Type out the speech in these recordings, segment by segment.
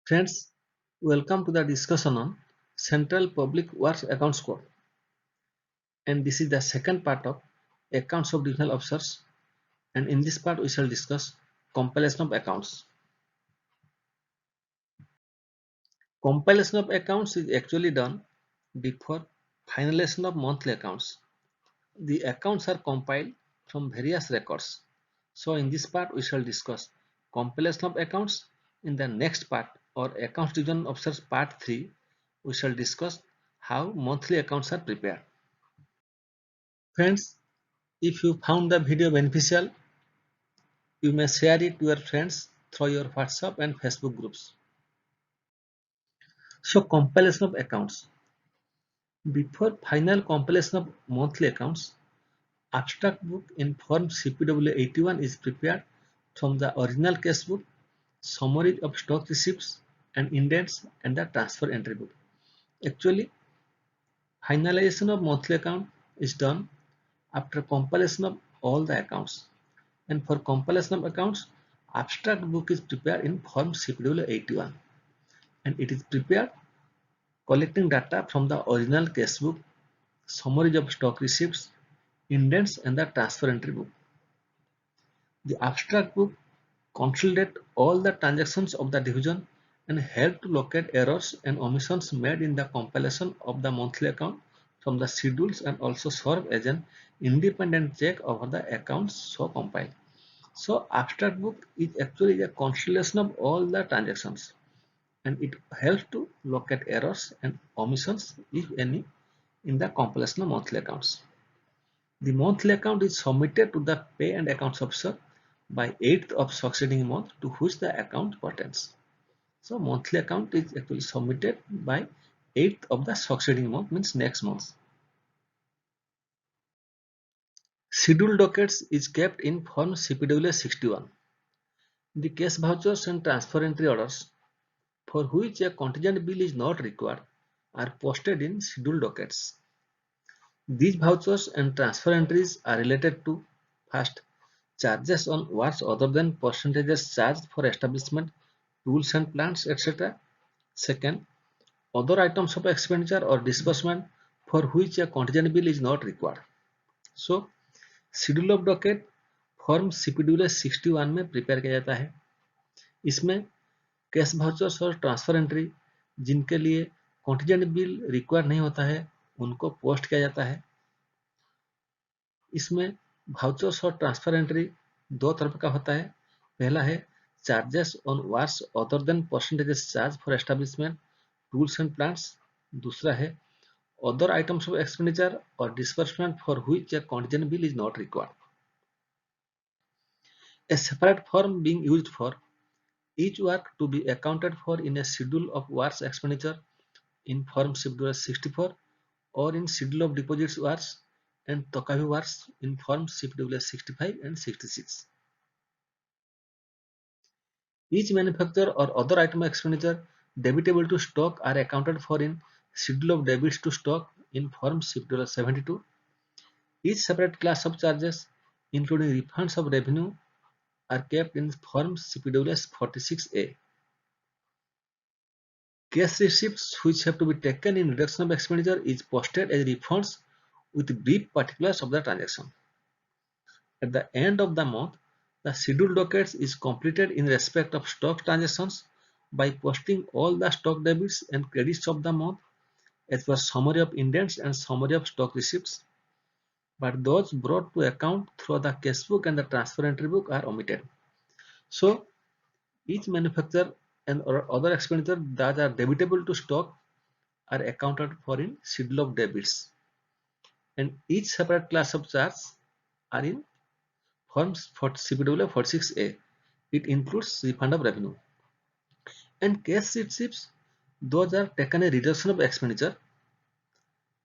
Friends, welcome to the discussion on Central Public Works Accounts Code. And this is the second part of Accounts of Divisional Officers. And in this part, we shall discuss compilation of accounts. Compilation of accounts is actually done before finalization of monthly accounts. The accounts are compiled from various records. So in this part, we shall discuss compilation of accounts. In the next part, or Accounts Division Officers Part 3, we shall discuss how monthly accounts are prepared. Friends, if you found the video beneficial, you may share it to your friends through your WhatsApp and Facebook groups. So compilation of accounts. Before final compilation of monthly accounts, abstract book in form CPW 81 is prepared from the original case book, summary of stock receipts and indents, and the transfer entry book. Actually, finalization of monthly account is done after compilation of all the accounts. And for compilation of accounts, abstract book is prepared in form CPW 81 and it is prepared collecting data from the original case book, summary of stock receipts, indents, and the transfer entry book. The abstract book consolidates all the transactions of the division and help to locate errors and omissions made in the compilation of the monthly account from the schedules and also serve as an independent check over the accounts so compiled. So abstract book is actually a constellation of all the transactions and it helps to locate errors and omissions if any in the compilation of monthly accounts. The monthly account is submitted to the pay and accounts officer by 8th of succeeding month to which the account pertains. So monthly account is actually submitted by 8th of the succeeding month, means next month. Scheduled dockets is kept in form CPW 61. The case vouchers and transfer entry orders for which a contingent bill is not required are posted in scheduled dockets. These vouchers and transfer entries are related to first, charges on works other than percentages charged for establishment, tools and plants, etc. Second, other items of expenditure or disbursement for which a contingent bill is not required. So, schedule of docket form CPW 61 में prepare किया जाता है। इसमें cash vouchers और transfer entry जिनके लिए contingent bill require नहीं होता है उनको पोस्ट किया जाता है। इसमें वाउचर्स और ट्रांसफर एंट्री दो तरह का होता है। पहला है charges on works other than percentages charge for establishment, tools and plants. दूसरा है अदर आइटम्स ऑफ एक्सपेंडिचर और disbursement for which a contingent bill is not required. A separate form being used for each work to be accounted for in a schedule of works expenditure in form schedule 64 or in schedule of deposits works and Tokavi works in form CPW 65 and 66. Each manufacturer or other item of expenditure debitable to stock are accounted for in schedule of debits to stock in form CPW 72. Each separate class of charges including refunds of revenue are kept in form CPWS 46A. Cash receipts which have to be taken in reduction of expenditure is posted as refunds with brief particulars of the transaction. At the end of the month, the scheduled dockets is completed in respect of stock transactions by posting all the stock debits and credits of the month as per summary of indents and summary of stock receipts, but those brought to account through the cash book and the transfer entry book are omitted. So each manufacturer and other expenditure that are debitable to stock are accounted for in schedule of debits, and each separate class of charges are in forms for CPW 46A. It includes refund of revenue. And cash receipts, those are taken a reduction of expenditure,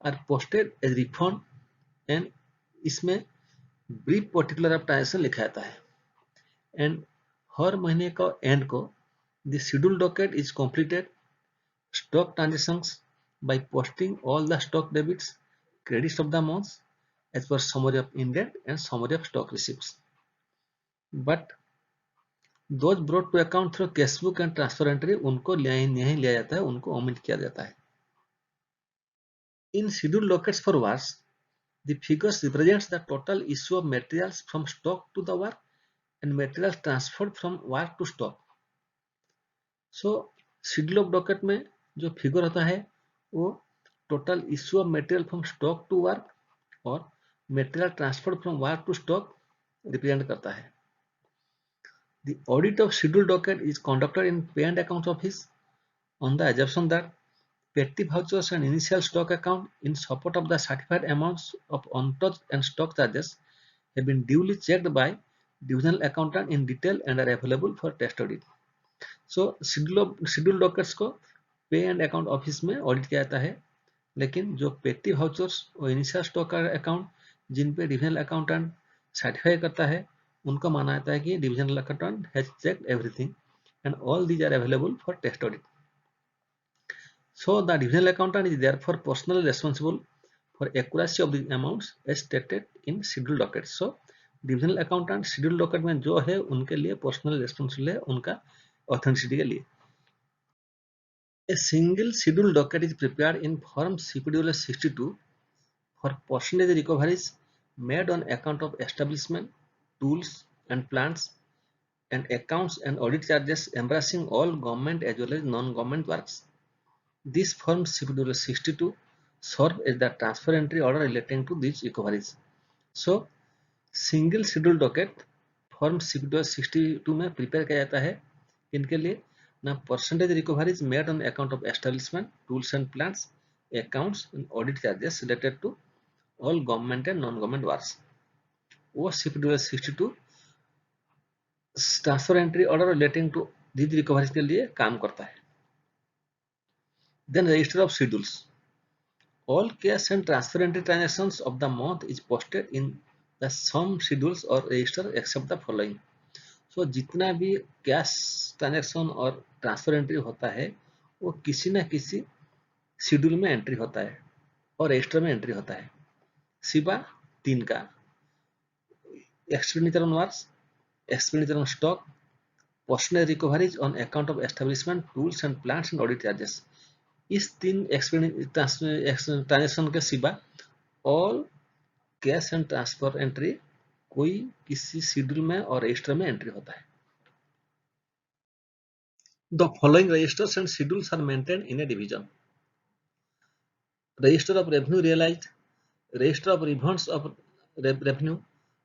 are posted as refund and इसमें brief particular of transaction लिखा जाता है। And हर महीने का and को the schedule docket is completed stock transactions by posting all the stock debits, credits of the months as per summary of indent and summary of stock receipts. But those brought to account through cash book and transfer entry उनको नहीं लिया जाता है, उनको omit किया जाता है। In schedule dockets for wars the figures represents the total issue of materials from stock to the war and materials transferred from war to stock. So schedule of docket में जो फिगर होता है वो total issue of material from stock to work और material transfer from work to stock represent करता है। The audit of scheduled docket is conducted in pay and accounts office on the assumption that petty vouchers and initial stock account in support of the certified amounts of untouched and stock charges have been duly checked by divisional accountant in detail and are available for test audit. So schedule dockets को पे and account office में audit किया जाता है, लेकिन जो पेटी vouchers और इनिशियल स्टॉक अकाउंट जिन पे डिविजनल अकाउंटेंट सर्टिफाई करता है उनको माना जाता है कि divisional accountant has checked everything and all these are available for test audit. So the divisional accountant is therefore personally responsible for accuracy of the amounts as stated in schedule docket. So divisional accountant schedule docket में जो है उनके लिए personally responsible है उनका authenticity के लिए. A single schedule docket is prepared in form CPDL 62 for percentage recoveries made on account of establishment, tools and plants and accounts and audit charges embracing all government as well as non-government works. This form CPDL 62 serve as the transfer entry order relating to these recoveries. So single schedule docket form CPDL 62 में prepare किया जाता है इनके लिए ना percentage recoveries made on account of establishment, tools and plants, accounts and audit charges related to all government and non government works, वो CPDL 62 transfer entry order relating to these recoveries के लिए काम करता है. Then register of schedules. All cash and transfer entry transactions of the month is posted in the sum schedules or register except the following. So जितना भी cash transaction और transfer entry होता है वो किसी न किसी शेड्यूल में एंट्री होता है और रजिस्टर में एंट्री होता है, सिवा 3 का: expenditure on works, expenditure on stock, personal recoveries on account of establishment, tools and plants and audit charges. इस 3 ट्रांजेक्शन के सिवा all cash and transfer entry कोई किसी शेड्यूल में और रजिस्टर में एंट्री होता है. The following registers and schedules are maintained in a division: register of revenue realized, register of refunds of revenue,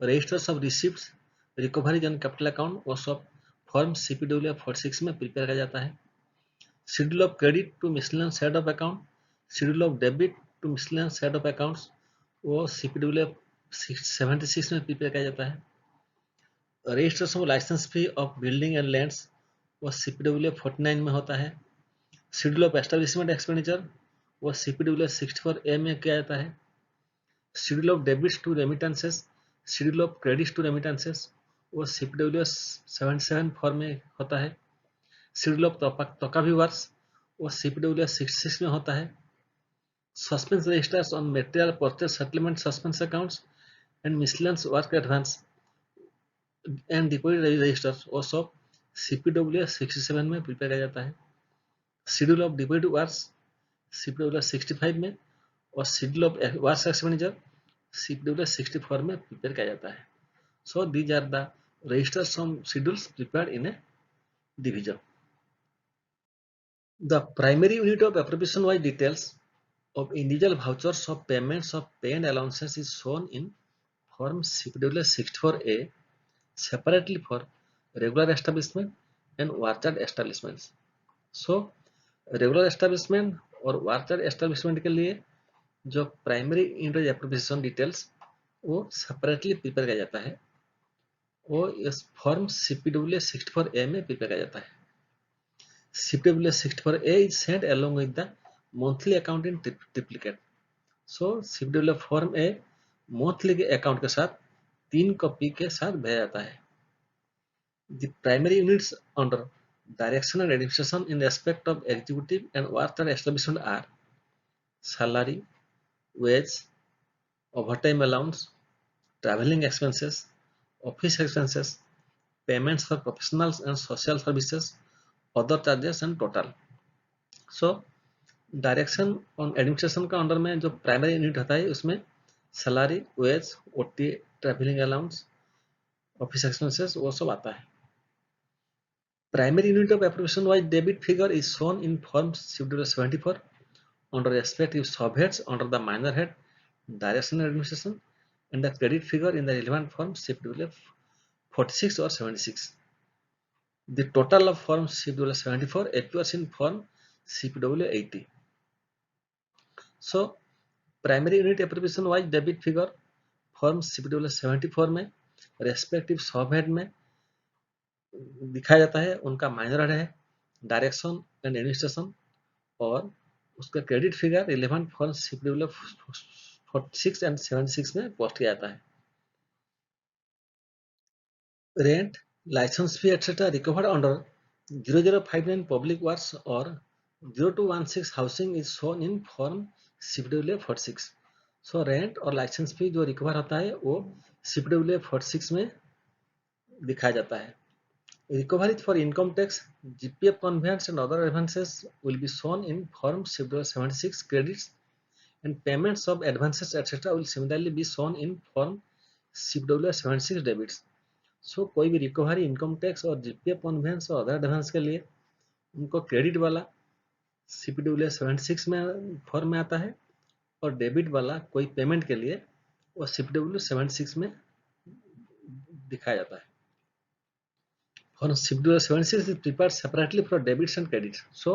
registers of receipts, recoveries and capital account वो सब form CPW 46 में prepare किया जाता है. Schedule of credit to miscellaneous head of account, schedule of debit to miscellaneous head of accounts वो CPW 76 में prepare किया जाता है. Registers of licence fee of building and lands वो CPW 49 में होता है. शेड्यूल ऑफ एस्टेब्लिशमेंट एक्सपेंडिचर वो CPW 64A में किया जाता है. Schedule of debits to remittances, schedule of credits to remittances वो CPW 77 फॉर्म में होता है. शेड्यूल ऑफ तकावी वर्क्स वो CPW 66 में होता है. Suspense registers on material purchase settlement suspense accounts and miscellaneous work advance and deposit registers वो सब CPW 67 में प्रिपेयर किया जाता है. Schedule of deposit works CPW 65 में और schedule of works expenditure CPW 64 में प्रिपेयर किया जाता है. So these are the registers from schedules prepared in a division. The primary unit of appropriation wise details of individual vouchers of payments of pay and allowances is shown in form CPW 64A separately for regular establishment and warchard establishments. So regular establishment और warchard establishment के लिए जो primary unit of appropriation details वो separately prepare किया जाता है, वो इस फॉर्म CPW 64A में प्रिपेयर किया जाता है. CPW 64A is sent along with the monthly account in triplicate. So CPW form A monthly के अकाउंट के साथ 3 कॉपी के साथ भेजा जाता है. The primary units under direction and administration in respect of executive and warchard establishment are salary, wage, overtime allowance, traveling expenses, office expenses, payments for professionals and social services, other charges and total. So direction on administration का under में जो primary unit होता है उसमें salary, wage, OT, travelling allowance, office expenses वो सब आता है. Primary unit of appropriation wise debit figure is shown in form schedule 74 under respective subheads under the minor head direction administration and the credit figure in the relevant form scheduler 46 or 76. The total of form scheduler 74 appears in form CPW 80. So primary unit appropriation wise debit figure form CPW 74 में respective सब head में दिखाया जाता है. उनका minor head है, direction and administration, और उसका credit figure relevant form CPW 46 and 76 में पोस्ट किया जाता है. Rent, licence fee etcetera recovered under 0059 public works और 0216 housing is shown in form CPW 46. So rent और लाइसेंस फी जो रिकवर होता है वो CPW 46 में दिखाया जाता है. Recoveries for income tax, GPF conveyance and other advances will be shown in form CPW 76 credits, and payments of advances etc. will similarly be shown in form CPW 76 debits. So कोई भी recovery income tax और GPF convince और other advance के लिए उनको credit वाला CPW 76 में form में आता है, और डेबिट वाला कोई पेमेंट के लिए वो CPW 76 में दिखाया जाता है. Form CPW 76 is prepared separately for debits and credits. So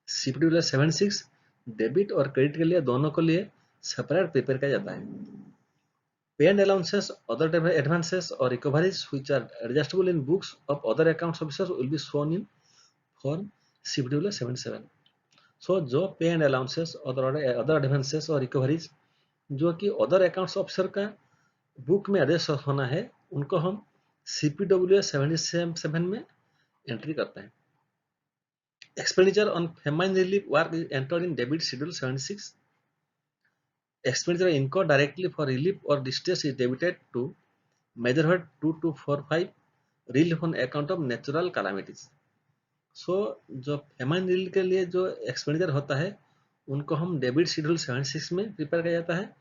CPW 76 debit और क्रेडिट के लिए दोनों के लिए सेपरेट प्रिपेयर किया जाता है. Pay and allowances, other advances और recoveries which are adjustable in books of other accounts officers will be shown in form CPW 77. So जो pay and allowances, other advances और रिकवरीज जो कि अदर अकाउंट्स ऑफिसर का book में address होना है, उनको हम CPW 77 में एंट्री करते हैं. Expenditure on famine relief work is entered in debit schedule 76. Expenditure incurred directly for relief or distress is debited to major head 2245 relief on account of natural calamities. So जो famine relief के लिए जो expenditure होता है उनको हम debit schedule 76 में prepare किया जाता है,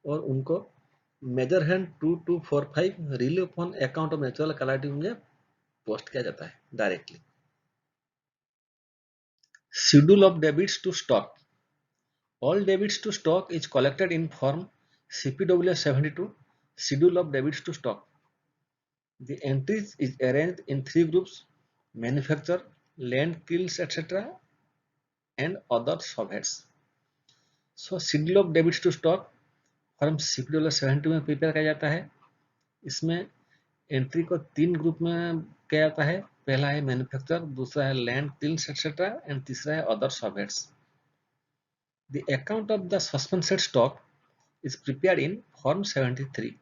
और उनको major head 2245 relief on account of natural calamity में पोस्ट किया जाता है directly. Schedule of debits to stock. All debits to stock is collected in form CPW 72 Schedule of debits to stock. The entries is arranged in three groups: manufacture, land, kilns, etc. and other subheads. So Schedule of debits to stock form CPW 72 में prepare किया जाता है. इसमें entry को तीन group में किया जाता है. पहला है मैन्युफैक्चर, दूसरा है लैंड, किल्स एक्सेट्रा, एंड तीसरा है other subheads. The account of the suspended stock is prepared in form 73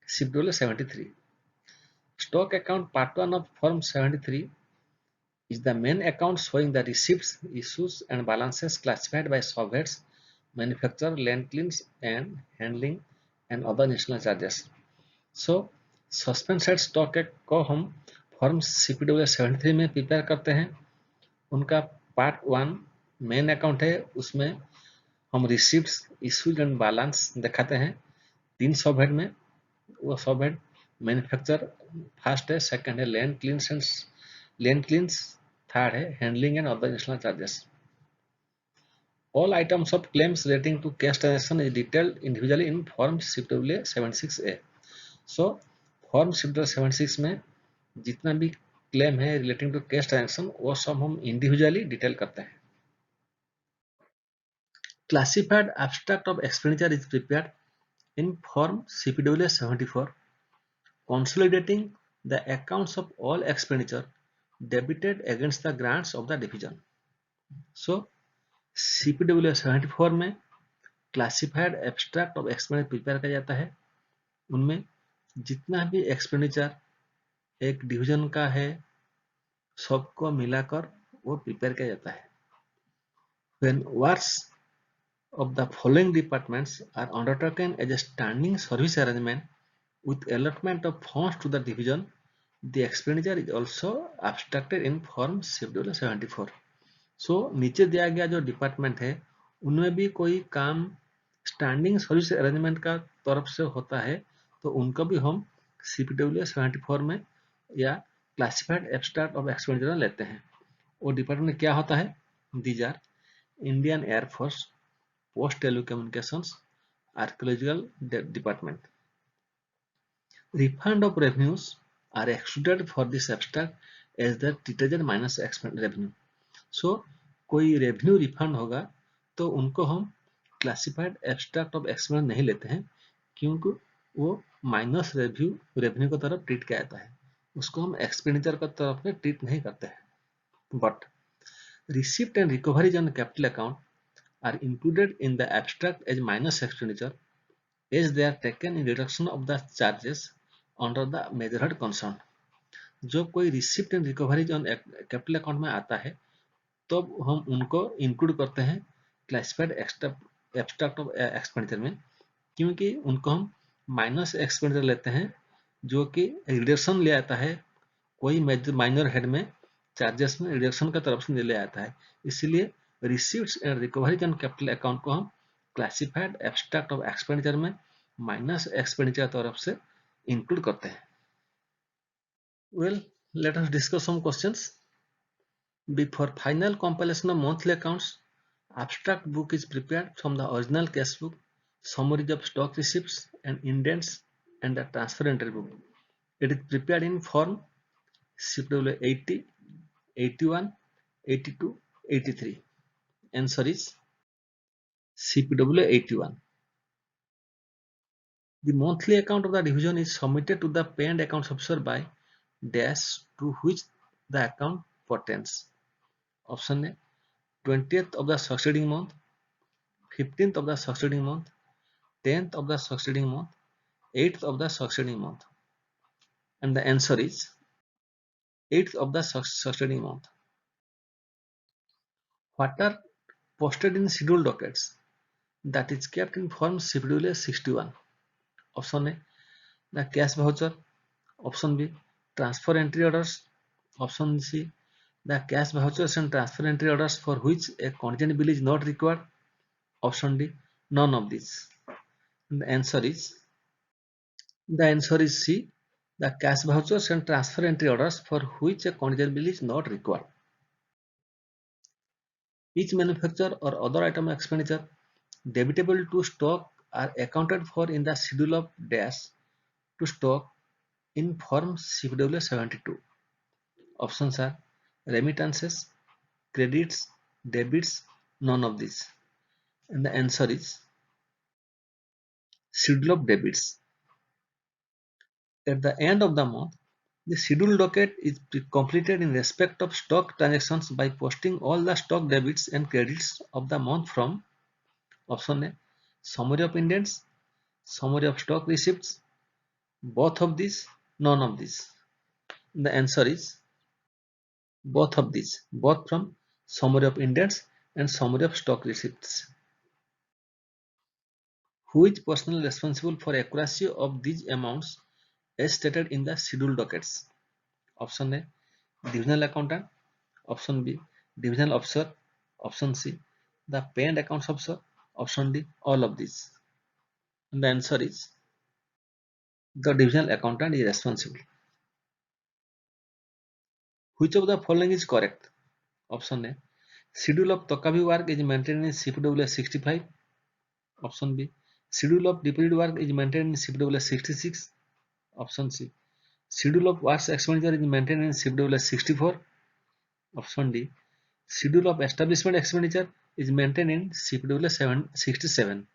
CPW 73. Stock account part 1 of form 73 is the main account showing the receipts, issues and balances classified by subheads: manufacture, land cleans and handling and other national charges. So suspended stock को हम form CPW 73 में prepare करते हैं. उनका part 1 main account है, उसमें हम receipts, issues and balance दिखाते हैं. तीन सब हेड में, वो सब हेड मैन्युफैक्चर फर्स्ट है, सेकंड है लैंड क्लींस, थर्ड है handling and other national charges. All items of claims relating to cash transaction is detailed individually in form CPW 76A. So form CPW 76 में जितना भी क्लेम है रिलेटिंग टू कैश ट्रांजैक्शन वो सब हम individually detail करते हैं. Classified abstract of expenditure is prepared in form CPW 74 consolidating the accounts of all expenditure debited against the grants of the division. So CPW 74 में classified abstract of expenditure prepare किया जाता है. उनमें जितना भी expenditure एक डिवीजन का है सबको मिलाकर वो प्रिपेयर किया जाता है. When works of the following departments are undertaken as a standing service arrangement with allotment of funds to the division, The expenditure is also abstracted in form CPW 74. सो नीचे दिया गया जो डिपार्टमेंट है उनमें भी कोई काम स्टैंडिंग सर्विस अरेंजमेंट का तरफ से होता है तो उनको भी हम CPW 74 में या क्लासिफाइड एब्स्ट्रैक्ट ऑफ एक्सपेंडिचर लेते हैं। वो डिपार्टमेंट क्या होता है? These are Indian Air Force, post telecommunications, archaeological department. Refund of revenues are excluded for this abstract as the treated minus revenue. So कोई रेवेन्यू रिफंड होगा तो उनको हम क्लासिफाइड एब्स्ट्रैक्ट ऑफ एक्सपेंस नहीं लेते हैं क्योंकि वो माइनस रेवेन्यू की तरफ ट्रीट किया जाता है, उसको हम एक्सपेंडिचर की तरफ में ट्रीट नहीं करते हैं। But receipt and recoveries on capital account are included in the abstract as minus expenditure as they are taken in reduction of the charges under the measured concern। जो कोई रिसिप्ट एंड रिकवरी जो capital account में आता है तो हम उनको include करते हैं क्लासिफाइड एब्स्ट्रैक्ट ऑफ एक्सपेंडिचर में, क्योंकि उनको हम माइनस एक्सपेंडिचर लेते हैं जो कि रिडक्शन ले आता है, कोई माइनर हेड में चार्जेस में रिडक्शन की तरफ से ले आता है। इसलिए receives and recovery on capital account को हम क्लासिफाइड एब्स्ट्रैक्ट ऑफ एक्सपेंडिचर में माइनस एक्सपेंडिचर तरफ से इंक्लूड करते हैं। Well, let us discuss some questions. Before final compilation of monthly accounts, abstract book is prepared from the original cash book, summary of stock receipts and indents, and the transfer entry book. It is prepared in form CPW 80, 81, 82, 83. Answer is CPW 81. The monthly account of the division is submitted to the parent accounts officer by dash to which the account pertains. Option A, 20th of the succeeding month, 15th of the succeeding month, 10th of the succeeding month, 8th of the succeeding month. And the answer is 8th of the succeeding month. What are posted in scheduled dockets that is kept in form CPW 61? Option A, the cash voucher. Option B, transfer entry orders. Option C, the cash vouchers and transfer entry orders for which a contingent bill is not required. Option D, none of these. And the answer is C, the cash vouchers and transfer entry orders for which a contingent bill is not required. Each manufacture or other item of expenditure debitable to stock are accounted for in the schedule of dash to stock in form CPW 72. Options are remittances, credits, debits, none of these. And the answer is schedule of debits. At the end of the month, the schedule docket is completed in respect of stock transactions by posting all the stock debits and credits of the month from option A, summary of indents, summary of stock receipts, both of these, none of these. The answer is both of these, both from summary of indents and summary of stock receipts. Who is personally responsible for accuracy of these amounts as stated in the schedule dockets? Option A, divisional accountant. Option B, divisional officer. Option C, the parent accounts officer. Option D, all of these. And the answer is the divisional accountant is responsible. Which of the following is correct? Option A, schedule of Tokabi work is maintained in CPW 65. Option B, schedule of deposit work is maintained in CPW 66. Option C, schedule of works expenditure is maintained in CPW 64. Option D, schedule of establishment expenditure is maintained in CPW 67.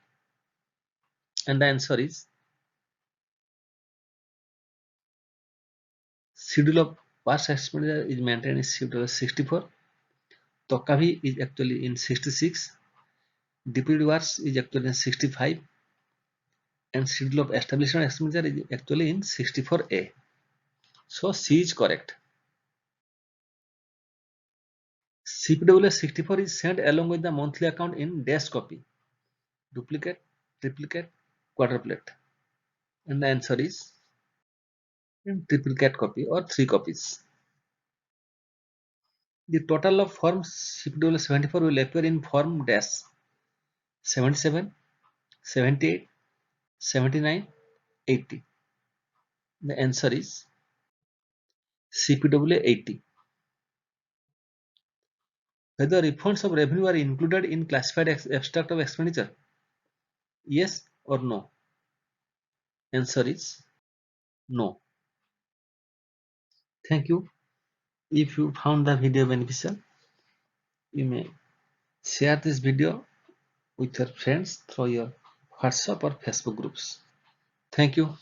And the answer is schedule of works expenditure is maintained in CPW 64. Tokabi is actually in 66. Deposit works is actually in 65. And schedule of establishment expenditure is actually in 64A. So C is correct. CPW 64 is sent along with the monthly account in dash copy, duplicate, triplicate, quadruplet. And the answer is in triplicate copy or 3 copies. The total of form CPW 74 will appear in form dash 77, 78, 79, 80. The answer is CPW 80. Whether refunds of revenue are included in classified abstract of expenditure? Yes or no? Answer is no. Thank you. If you found the video beneficial, you may share this video with your friends through your WhatsApp or Facebook groups. Thank you.